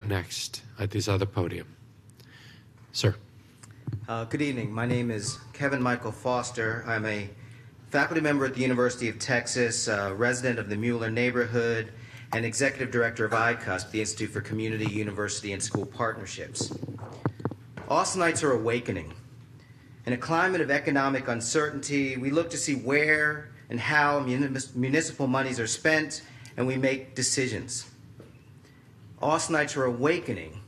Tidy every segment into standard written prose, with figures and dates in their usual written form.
Next at this other podium. Sir. Good evening. My name is Kevin Michael Foster. I'm a faculty member at the University of Texas, resident of the Mueller neighborhood, and executive director of ICUSP, the Institute for Community, University, and School Partnerships. Austinites are awakening. In a climate of economic uncertainty, we look to see where and how municipal monies are spent, and we make decisions. Austinites are awakening.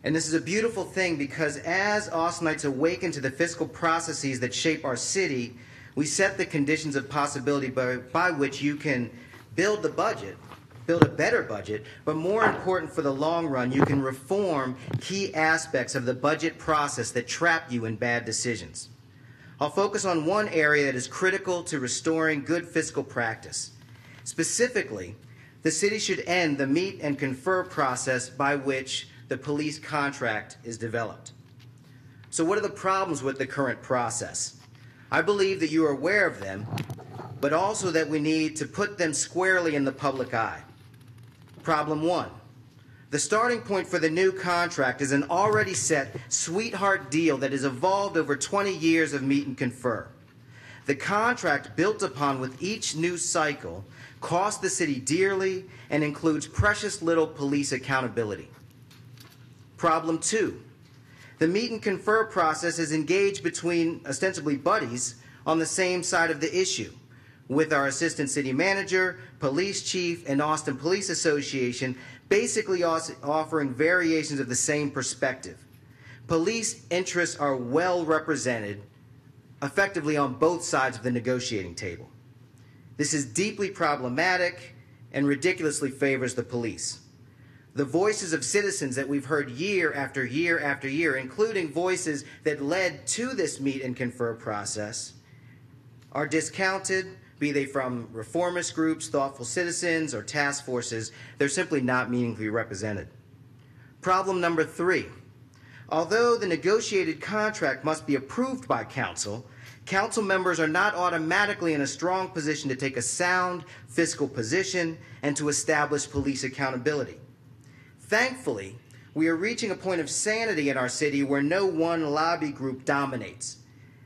And this is a beautiful thing because as Austinites awaken to the fiscal processes that shape our city, we set the conditions of possibility by which you can build the budget, build a better budget, but more important for the long run, you can reform key aspects of the budget process that trap you in bad decisions. I'll focus on one area that is critical to restoring good fiscal practice. Specifically, the city should end the meet and confer process by which the police contract is developed. So what are the problems with the current process? I believe that you are aware of them, but also that we need to put them squarely in the public eye. Problem one, the starting point for the new contract is an already set sweetheart deal that has evolved over 20 years of meet and confer. The contract built upon with each new cycle costs the city dearly and includes precious little police accountability. Problem two, the meet and confer process is engaged between ostensibly buddies on the same side of the issue, with our assistant city manager, police chief, and Austin Police Association basically offering variations of the same perspective. Police interests are well represented effectively on both sides of the negotiating table. This is deeply problematic and ridiculously favors the police. The voices of citizens that we've heard year after year after year, including voices that led to this meet and confer process, are discounted, be they from reformist groups, thoughtful citizens, or task forces. They're simply not meaningfully represented. Problem number three, although the negotiated contract must be approved by council, council members are not automatically in a strong position to take a sound fiscal position and to establish police accountability. Thankfully, we are reaching a point of sanity in our city where no one lobby group dominates.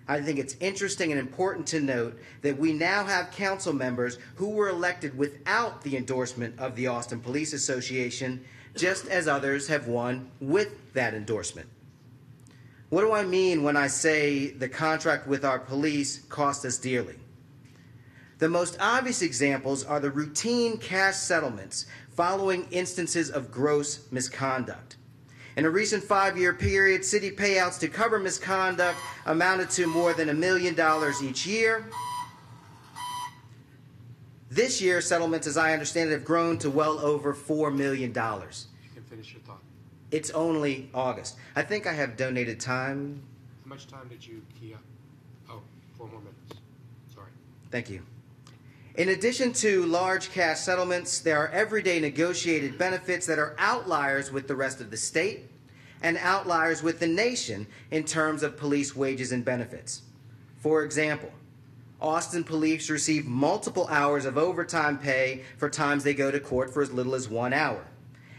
I think it's interesting and important to note that we now have council members who were elected without the endorsement of the Austin Police Association, just as others have won with that endorsement. What do I mean when I say the contract with our police cost us dearly? The most obvious examples are the routine cash settlements following instances of gross misconduct. In a recent 5-year period, city payouts to cover misconduct amounted to more than $1 million each year. This year, settlements, as I understand it, have grown to well over $4 million. You can finish your thought. It's only August. I think I have donated time. How much time did you key up? Oh, 4 more minutes. Sorry. Thank you. In addition to large cash settlements, there are everyday negotiated benefits that are outliers with the rest of the state and outliers with the nation in terms of police wages and benefits. For example, Austin police receive multiple hours of overtime pay for times they go to court for as little as 1 hour,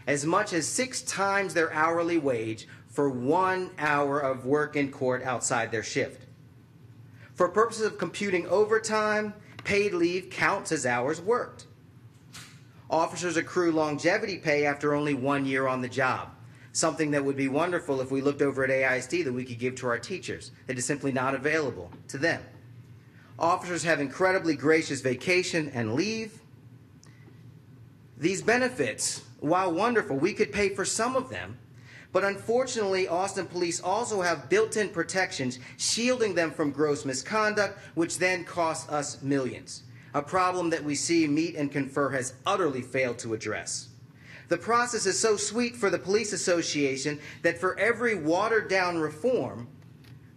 as much as 6 times their hourly wage for 1 hour of work in court outside their shift. For purposes of computing overtime, paid leave counts as hours worked. Officers accrue longevity pay after only 1 year on the job, something that would be wonderful if we looked over at AISD that we could give to our teachers. It is simply not available to them. Officers have incredibly gracious vacation and leave. These benefits, while wonderful, we could pay for some of them, but unfortunately, Austin police also have built-in protections shielding them from gross misconduct, which then costs us millions, a problem that we see Meet and Confer has utterly failed to address. The process is so sweet for the police association that for every watered-down reform,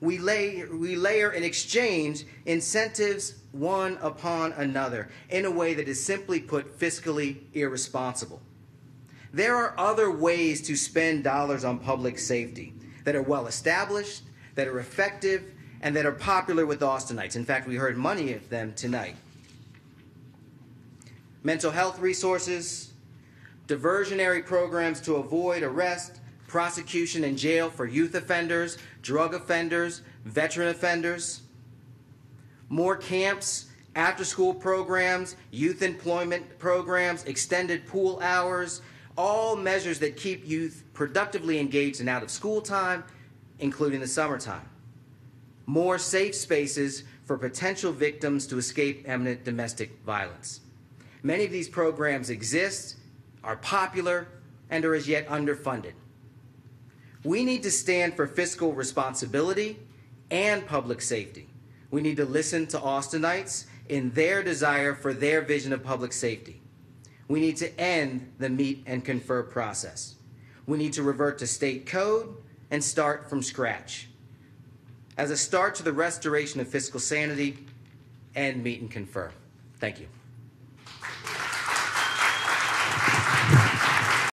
we layer in exchange incentives one upon another in a way that is simply put fiscally irresponsible. There are other ways to spend dollars on public safety that are well established, that are effective, and that are popular with Austinites. In fact, we heard many of them tonight. Mental health resources, diversionary programs to avoid arrest, prosecution, and jail for youth offenders, drug offenders, veteran offenders, more camps, after-school programs, youth employment programs, extended pool hours, all measures that keep youth productively engaged in out-of-school time, including the summertime. More safe spaces for potential victims to escape imminent domestic violence. Many of these programs exist, are popular, and are as yet underfunded. We need to stand for fiscal responsibility and public safety. We need to listen to Austinites in their desire for their vision of public safety. We need to end the meet and confer process. We need to revert to state code and start from scratch. As a start to the restoration of fiscal sanity, end meet and confer. Thank you.